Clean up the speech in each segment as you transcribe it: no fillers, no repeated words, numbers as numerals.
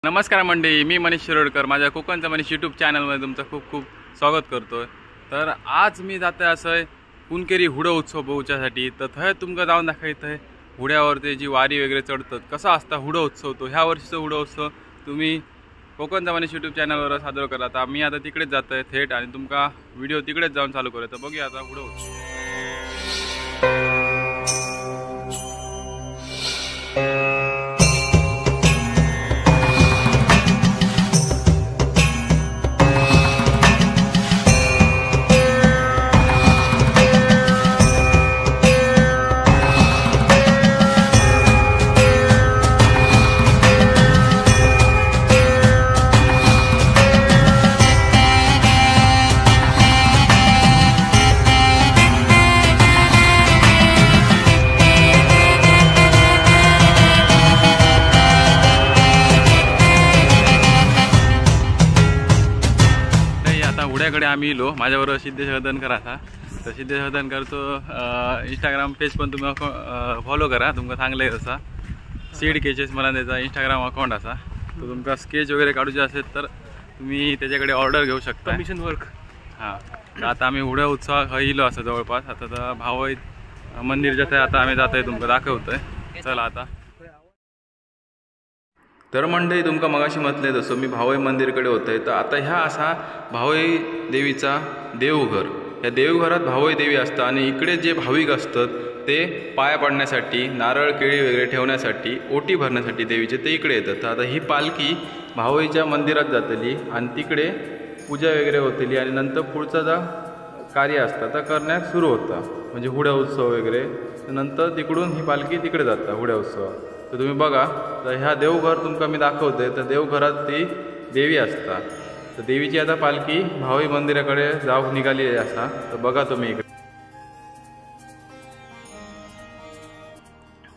नमस्कार मंडळी, मी मनीष शिरोडकर माझ्या कोकणचा मनीष यूट्यूब चॅनलमध्ये तुमचं खूप खूप स्वागत करतोय। तर आज मी जाते असं कुणकेरी हुडा उत्सव बघूच्यासाठी। तर थंय तुमका जाऊन दाखवतंय हुड्यावरती जी वारी वगैरे चढतात कसा असता हुडा उत्सव। तो ह्या वर्षीचा हुडा उत्सव तुम्ही कोकणचा मनीष यूट्यूब चॅनलवर सादर करा। आता मी आता तिकडेच जातोय थेट आणि तुमका व्हिडिओ तिकडेच जाऊन चालू करूया। तर बघूया आता हुडा उत्सव। हुड्याकडे आम्ही इलो माझ्याबरोबर सिद्धेश हदनकर असा। तर सिद्धेश हदनकर तो इंस्टाग्राम पेज पण तुम्ही फॉलो करा, तुमका सांगले असा सीड केचेस मला त्याचा इंस्टाग्राम अकाउंट असा। तर तुमका स्केच वगैरे काढूचे असेल तर तुम्ही त्याच्याकडे ऑर्डर घेऊ शकता, मिशन वर्क। हां, तर आता आम्ही हुड्या उत्सवाक इलो असं जवळपास। आता तर भावई मंदिर जसं आता आम्ही जातोय तुमका दाखवतोय। चला आता। तर मंडळी तुमका मगाशी म्हटले तसं मी भावई मंदिरकडे होतोय। तर आता ह्या असा भावई देवीचा देवघर, या देवघरात भावई देवी असतात आणि इकडे जे भाविक असतात ते पाया पडण्यासाठी नारळ केळी वगैरे ठेवण्यासाठी ओटी भरण्यासाठी देवीचे ते इकडे येतात। तर आता ही पालखी भावईच्या मंदिरात जातली आणि तिकडे पूजा वगैरे होतली आणि नंतर पुढचा जा कार्य असतं तर करण्यास सुरू होता, म्हणजे हुड्या उत्सव वगैरे। नंतर तिकडून ही पालखी तिकडे जाता हुड्या उत्सवात। तर तुम्ही बघा, तर ह्या देवघर तुमका मी दाखवते। तर देवघरात ती देवी असता। तर देवीची आता पालखी भावई मंदिराकडे जाऊ निघाली असा। तर बघा तुम्ही इकडे,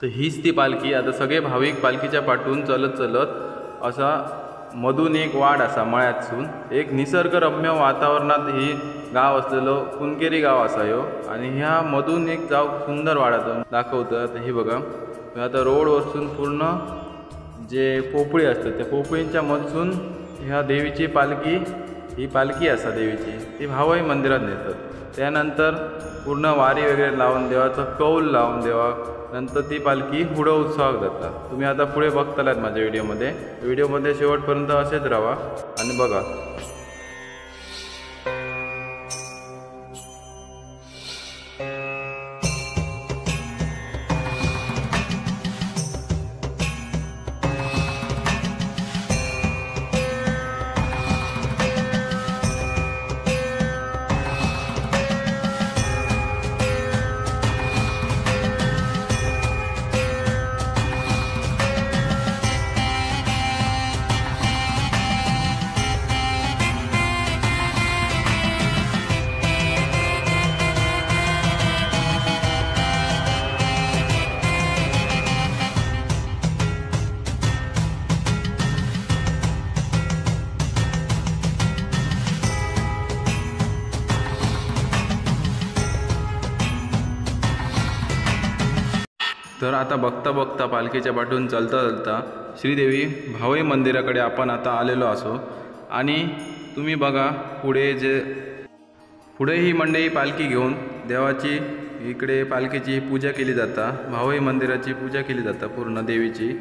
तर हीच ती पालखी। आता सगळे भाविक पालखीच्या पाठून चलत चलत असा मधून एक वाड असा मळ्यातसून एक निसर्गरम्य वातावरणात ही गाव असलेलो कुणकेरी गाव असा ह्यो। आणि ह्या मधून एक जाऊ सुंदर वाड्यातून दाखवतं। तर ही बघा, आता रोडवरसून पूर्ण जे पोपळी असतात त्या पोपळींच्या मधून ह्या देवीची पालखी, ही पालखी असा देवीची ती भावई मंदिरात नेतात। त्यानंतर पूर्ण वारी वगैरे लावून देवाचं कौल लावून देवा नंतर ती पालखी हुडा उत्सवाक जातात। तुम्ही आता पुढे बघतालात माझ्या व्हिडिओमध्ये शेवटपर्यंत असेच राहा आणि बघा। तर आता बघता बघता पालखीच्या पाठून चलता चलता श्रीदेवी भावई मंदिराकडे आपण आता आलेलो असो। आणि तुम्ही बघा पुढे ही मंडळी पालखी घेऊन देवाची इकडे पालखीची पूजा केली जाता, भावई मंदिराची पूजा केली जाता पूर्ण देवीची।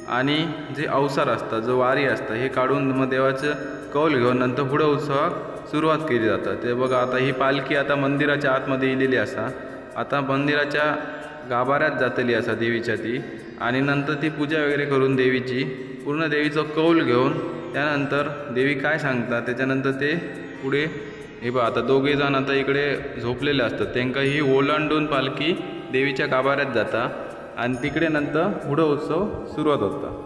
आणि जे अवसार असतात जो वारी असतं हे काढून मग देवाचं कौल घेऊन नंतर पुढे उत्सवाक सुरुवात केली जातात। ते बघा, आता ही पालखी आता मंदिराच्या आतमध्ये इलेली असा। आता मंदिराच्या गाभाऱ्यात जातली असा देवीच्या ती, आणि नंतर ती पूजा वगैरे करून देवीची पूर्ण देवीचं कौल घेऊन त्यानंतर देवी काय सांगतात त्याच्यानंतर ते पुढे हे बघा, आता दोघे जण आता इकडे झोपलेले असतात त्यांना ही ओलांडून पालखी देवीच्या गाभाऱ्यात जाता आणि तिकडे नंतर पुढं उत्सव सुरुवात होता।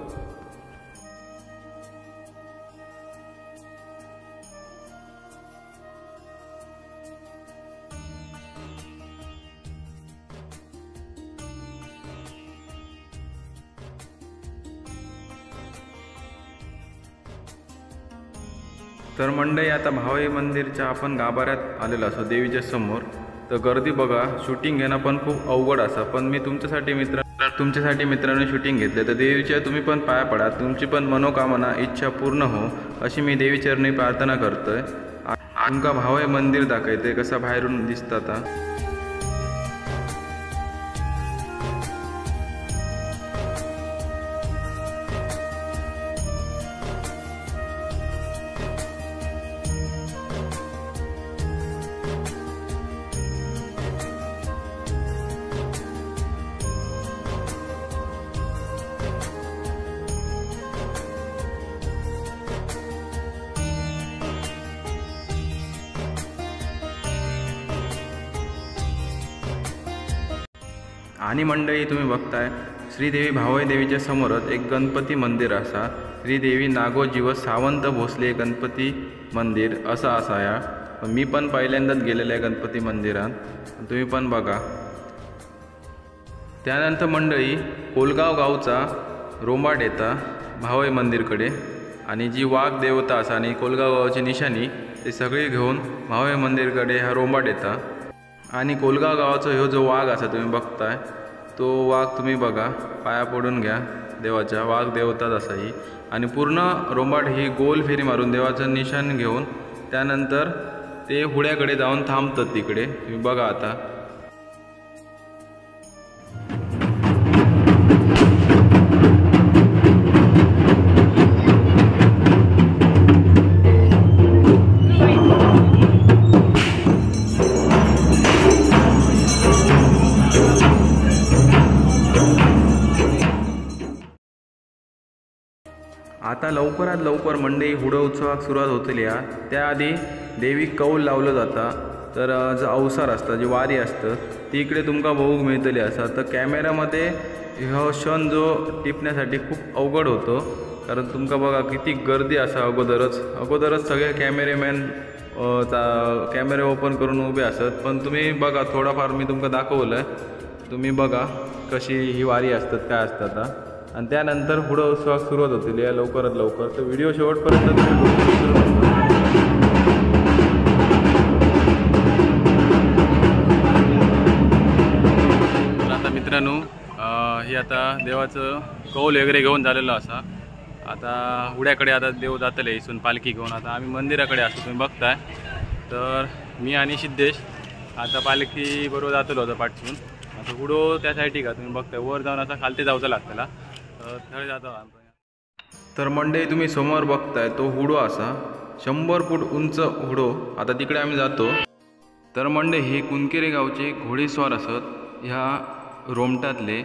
तर मंडळी आता भावई मंदिरच्या आपण गाभाऱ्यात आलेलो असो देवीच्या समोर। तर गर्दी बघा, शूटिंग घेणं पण खूप अवघड असं, पण मी तुमच्यासाठी मित्र तुमच्यासाठी मित्रांनो शूटिंग घेतले, तर देवीच्या तुम्ही पण पाया पडा, तुमची पण मनोकामना इच्छा पूर्ण हो अशी मी देवी चरणी प्रार्थना करतोय। तुमका भावय मंदिर दाखवते कसा बाहेरून दिसता आता। आणि मंडळी तुम्ही बघताय श्रीदेवी भावय देवीच्या समोरच एक गणपती मंदिर असा, श्रीदेवी नागोजीव सावंत भोसले गणपती मंदिर असा असा या। मी पण पहिल्यांदाच गेलेलं आहे गणपती मंदिरात, तुम्ही पण बघा। त्यानंतर मंडळी कोलगाव गावचा रोंबाट येता भावय मंदिरकडे, आणि जी वाघ देवता असा आणि कोलगाव गावची निशाणी ते सगळे घेऊन भावय मंदिरकडे हा रोंबाट येता। आणि कोलगाव गावाचा ह्यो जो वाघ असा तुम्ही बघताय तो वाघ तुम्ही बघा, पाया पडून घ्या देवाच्या, वाघ देवताच असा ही। आणि पूर्ण रोंबाट ही गोल फेरी मारून देवाचं निशाण घेऊन त्यानंतर ते हुड्याकडे जाऊन थांबतात तिकडे, तुम्ही बघा आता। आता लवकरात लवकर मंडई हुडो उत्सवाक सुरुवात होतली या, त्याआधी देवीक कौल लावलं जाता। तर जो अवसर असता, जी वारी असतं ती इकडे तुमका बघूक मिळतली असा। तर कॅमेऱ्यामध्ये हो क्षण जो टिपण्यासाठी खूप अवघड होतो, कारण तुमका बघा किती गर्दी असा। अगोदरच सगळे कॅमेरेमॅन कॅमेरे ओपन करून उभे असत, पण तुम्ही बघा थोडाफार मी तुमका दाखवलं, तुम्ही बघा कशी ही वारी असतात, काय असतात। आणि त्यानंतर पुढं उत्सवाक सुरुवात होतील या लवकरात लवकर। तर व्हिडिओ शेवटपर्यंत तर आता मित्रांनो ही आता देवाचं कौल वगैरे घेऊन झालेलं असा। आता हुड्याकडे आता देव जातले इथून पालखी घेऊन। आता आम्ही मंदिराकडे असतो, तुम्ही बघताय। तर मी आणि सिद्धेश आता पालखी बरोबर जातलो होता पाठवून। आता हुडो त्या साईडी का तुम्ही बघताय, वर जाऊन आता खालते जाऊचं लागतला, थळे जातो। तर मंडळी तुम्ही समोर बघताय तो हुडो असा 100 फूट उंच हुडो। आता तिकडे आम्ही जातो। तर मंडळी हे कुणकेरी गावचे घोडेस्वार असत ह्या रोमटातले।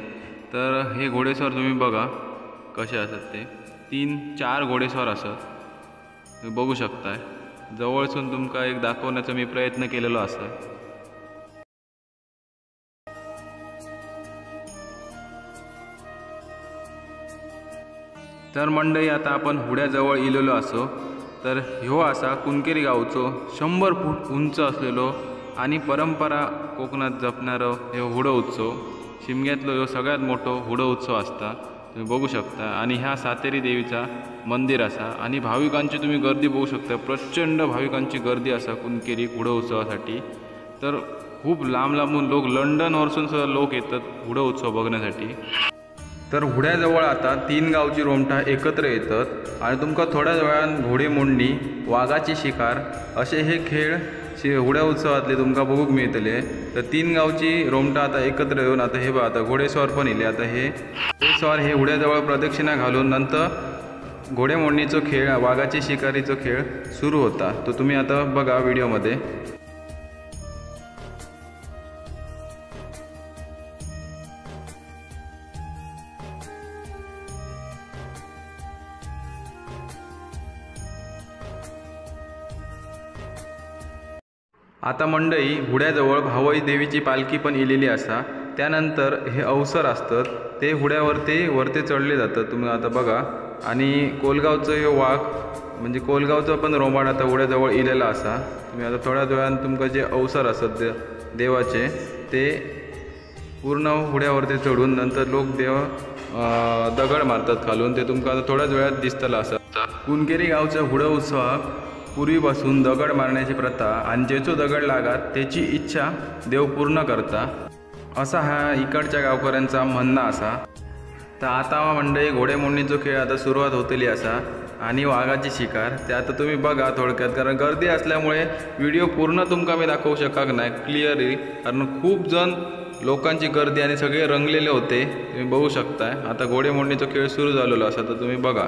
तर हे घोडेस्वार तुम्ही बघा कसे असत, ते 3-4 घोडेस्वार असत, तुम्ही बघू शकताय। जवळसून तुमका एक दाखवण्याचा मी प्रयत्न केलेलो असा। तर मंडळी आता आपण हुड्याजवळ इलेलो असो। तर ह्यो असा कुणकेरी गावचो 100 फूट उंच असलेलो आणि परंपरा कोकणात जपणारो ह्यो हुडो उत्सव, शिमग्यातलो ह्यो सगळ्यात मोठो हुडो उत्सव असता, तुम्ही बघू शकता। आणि ह्या सातेरी देवीचा मंदिर असा, आणि भाविकांची तुम्ही गर्दी बघू शकता, प्रचंड भाविकांची गर्दी असा कुणकेरी हुडो उत्सवासाठी। तर खूप लांब लांबून लोक, लंडनवरसून सुद्धा लोक येतात हुडो उत्सव बघण्यासाठी। तर हुड्याजवळ आता 3 गावची रोमठा एकत्र येतात आणि तुमका थोड्याच वेळान घोडेमोडणी, वाघाची शिकार असे हे खेळ हुड्या उत्सवातले तुमका बघूक मिळतले। तर 3 गावची रोमठा आता एकत्र येऊन आता हे बघा, आता घोडेस्वार पण येले। आता हे घोडेस्वार हे हुड्याजवळ प्रदक्षिणा घालून नंतर घोडेमोडणीचो खेळ, वाघाची शिकारीचो खेळ सुरू होता। तो तुम्ही आता बघा व्हिडिओमध्ये। आता मंडई हुड्याजवळ भावई देवीची पालखी पण इलेली असा। त्यानंतर हे अवसर असतात ते हुड्यावरती वरती चढले जातात, तुम्ही आता बघा। आणि कोलगावचं हे वाघ म्हणजे कोलगावचं पण रोंबाट आता हुड्याजवळ इलेला असा। तुम्ही आता थोड्याच वेळान तुमका जे अवसर असतात देवाचे ते पूर्ण हुड्यावरती चढून नंतर लोक देव दगड मारतात खालून, ते तुमका आता थोड्याच वेळात दिसतला असा। कुणकेरी गावच्या हुडो उत्सवाक पूर्वीपासून दगड मारण्याची प्रथा, आणि जेचो दगड लागात त्याची इच्छा देव पूर्ण करता। असा हा इकडच्या गावकऱ्यांचा म्हणणं असा। तर आता मंडळी घोडेमोडणीचो खेळ आता सुरुवात होतली असा आणि वाघाची शिकार ते आता तुम्ही बघा थोडक्यात, कारण गर्दी असल्यामुळे व्हिडिओ पूर्ण तुमका मी दाखवू शकत नाही क्लिअरली, कारण खूप जण लोकांची गर्दी आणि सगळे रंगलेले होते, तुम्ही बघू शकताय। आता घोडेमोडणीचा खेळ सुरू झालेला असा, तर तुम्ही बघा।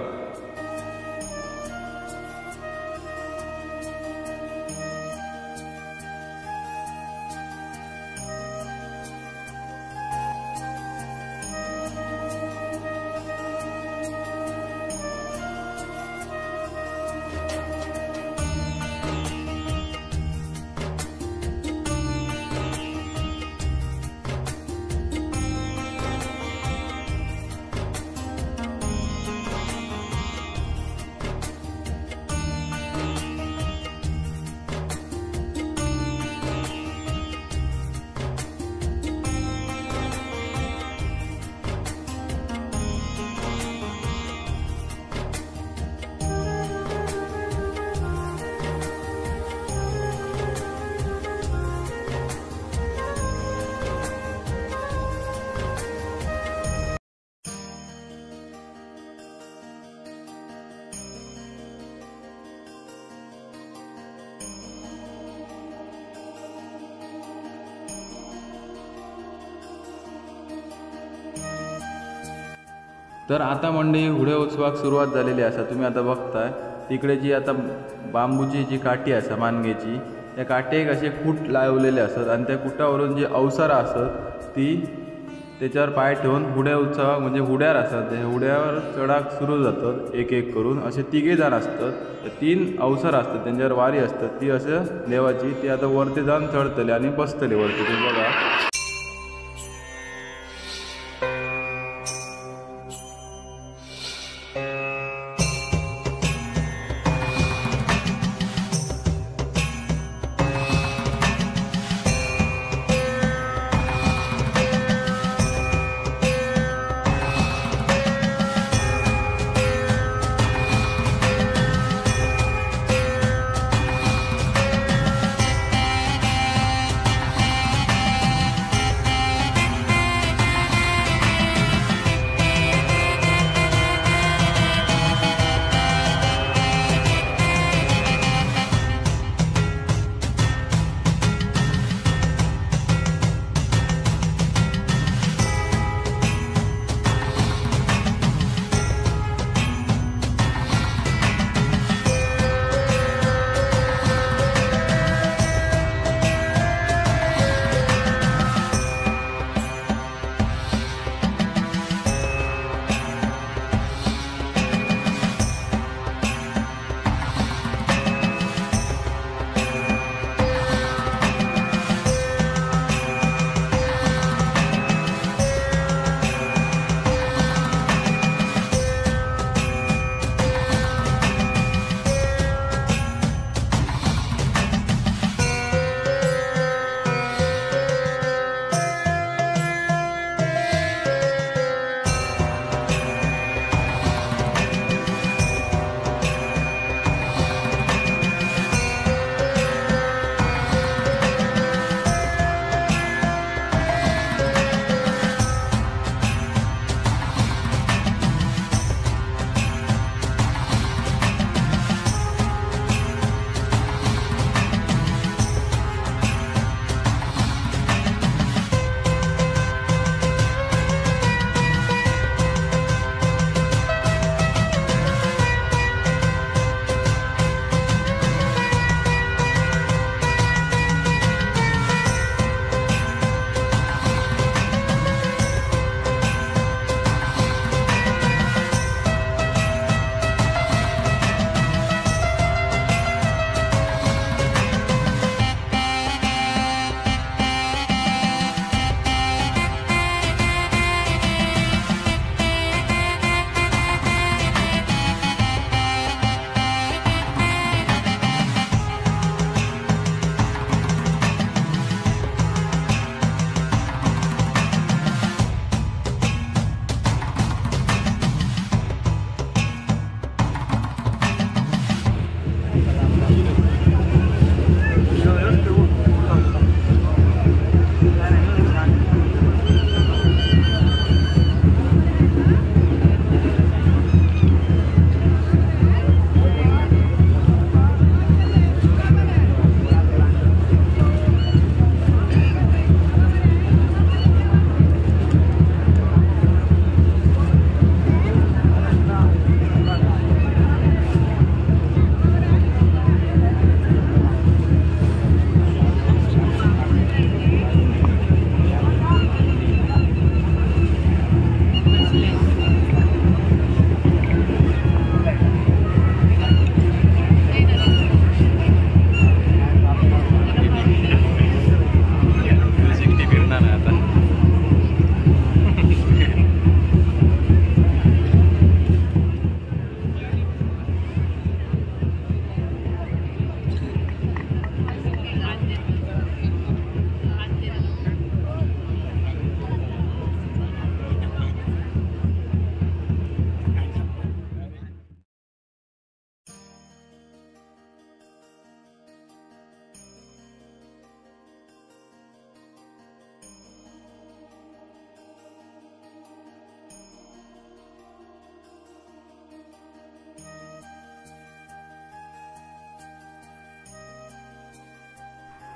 तर आता मंडळी घोडे उत्सवाक सुरुवात झालेली असा, तुम्ही आता बघताय तिकडे जी आता बांबूची जी काठी असा मानगेची, त्या काठेक असे कूट लावलेले असत आणि त्या कुटावरून जी अवसरा असत ती त्याच्यावर पाय ठेवून हुड्या उत्सवाक म्हणजे हुड्यार असतात, त्या हुड्यावर चढाक सुरू जातात एक एक करून। असे तिघे जण असतात, 3 अवसर असतात त्यांच्यावर वारी असतात ती असं देवाची, ती आता वरती जाऊन चढतले आणि बसतले वरती, तुम्ही बघा।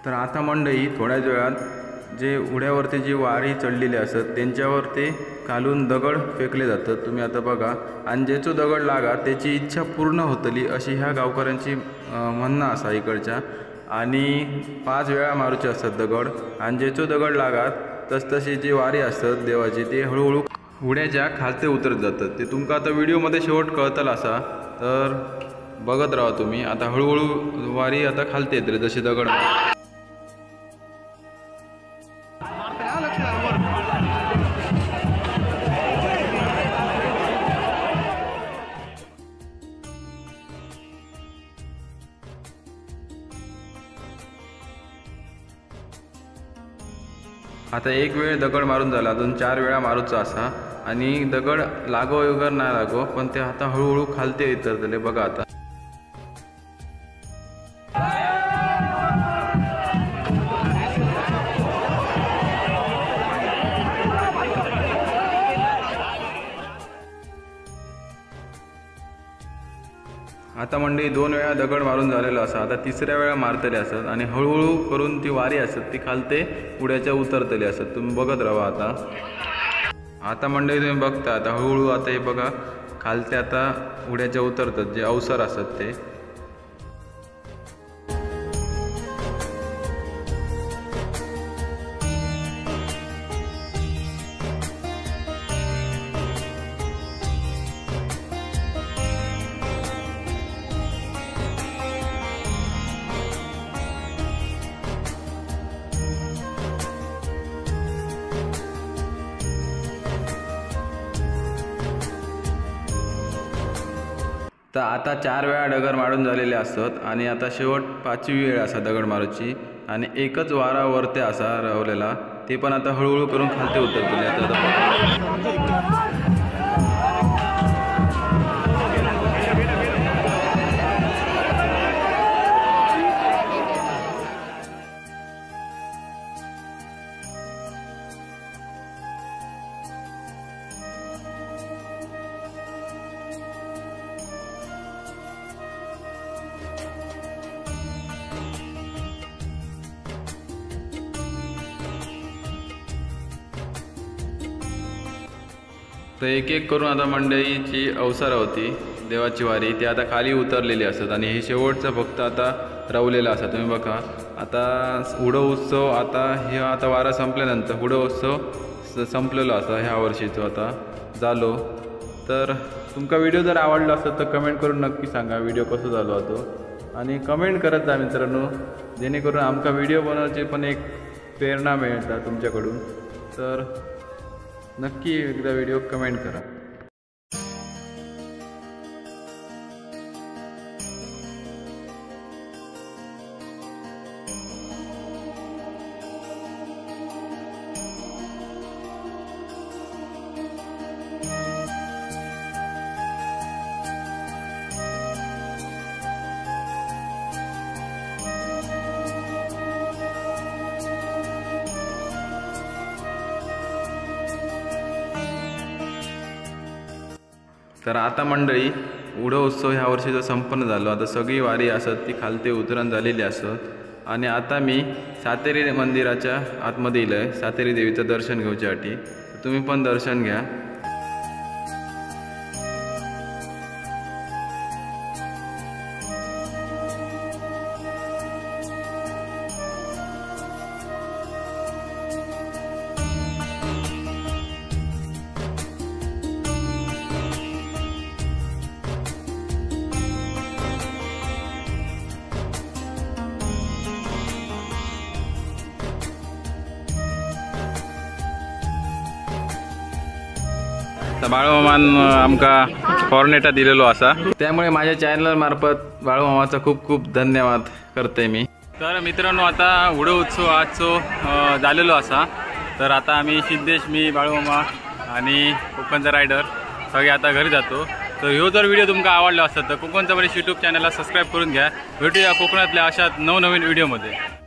तर आता मंडळी थोड्याच वेळात जे उड्यावरती जी वारी चढलेली असत त्यांच्यावरती खालून दगड फेकले जातात। तुम्ही आता बघा, आणि जेचो दगड लागा त्याची इच्छा पूर्ण होतली अशी ह्या गावकऱ्यांची म्हणणं असा इकडच्या। आणि 5 वेळा मारूचे असतात दगड, आणि जेचो दगड लागात तसतशी जी वारी असतात देवाची ती हळूहळू उड्याच्या खालते उतरत जातात। ते तुमका आता व्हिडिओमध्ये शेवट कळतल असा, तर बघत राहा तुम्ही। आता हळूहळू वारी आता खालते येतले जसे दगड आता एक वेळ दगड मारून झाला, अजून 4 वेळा मारूचा असा, आणि दगड लागो वगैरे नाही लागो, पण ते आता हळूहळू खालते उतरतले बघा। आता मंडळी 2 वेळा दगड मारून झालेला असा, आता 3ऱ्या वेळा मारतले असत, आणि हळूहळू करून ती वारी असत ती खालते उड्याच्या उतरतली असत। तुम्ही बघत राहा आता मंडळी तुम्ही बघता आता हळूहळू आता हे बघा खालते आता उड्याच्या उतरतात जे अवसर असत ते। तर आता 4 वेळा दगड मारून झालेले असत, आणि आता शेवट 5वी वेळ असा दगड मारूची, आणि एकच वारा वरते असा रावलेला ते पण आता हळूहळू करून खालते उतरतले आता। तर एक एक करून आता मंडळीची अवसर होती देवाची वारी ती आता खाली उतरलेली असत, आणि हे शेवटचं फक्त आता रावलेलं असं। तुम्ही बघा आता उडो उत्सव आता वारा संपल्यानंतर उडो उत्सव संपलेलो असा ह्या वर्षीचो आता झालो। तर तुमका व्हिडिओ जर आवडला असेल तर कमेंट करून नक्की सांगा व्हिडिओ कसो झालो होतो, आणि कमेंट करत जा मित्रांनो, जेणेकरून आमका व्हिडिओ बनवण्याची पण एक प्रेरणा मिळता तुमच्याकडून। तर नक्की एकदा व्हिडिओ कमेंट करा। तर आता मंडळी उडो उत्सव ह्या वर्षीचा संपन्न झालो। आता सगळी वारी असत ती खालते उतरण झालेली असत, आणि आता मी सातेरी मंदिराच्या आतमध्ये येईल सातेरी देवीचं दर्शन घेऊच्यासाठी। तुम्ही पण दर्शन घ्या। तर बाळूमामान आमका कॉर्नेटा दिलेलो असा, त्यामुळे माझ्या चॅनल मार्फत बाळूमामाचा खूप खूप धन्यवाद करते मी। तर मित्रांनो आता उडो उत्सव आजचो झालेलो असा, तर आता आम्ही सिद्धेश, मी, बाळूमामा आणि कोकणचा रायडर सगळे आता घरी जातो। तर ह्यो जर व्हिडिओ तुमका आवडला असेल तर कोकणचा बरेच यूट्यूब चॅनलला सबस्क्राईब करून घ्या। भेटूया कोकणातल्या अशाच नवनवीन व्हिडिओमध्ये।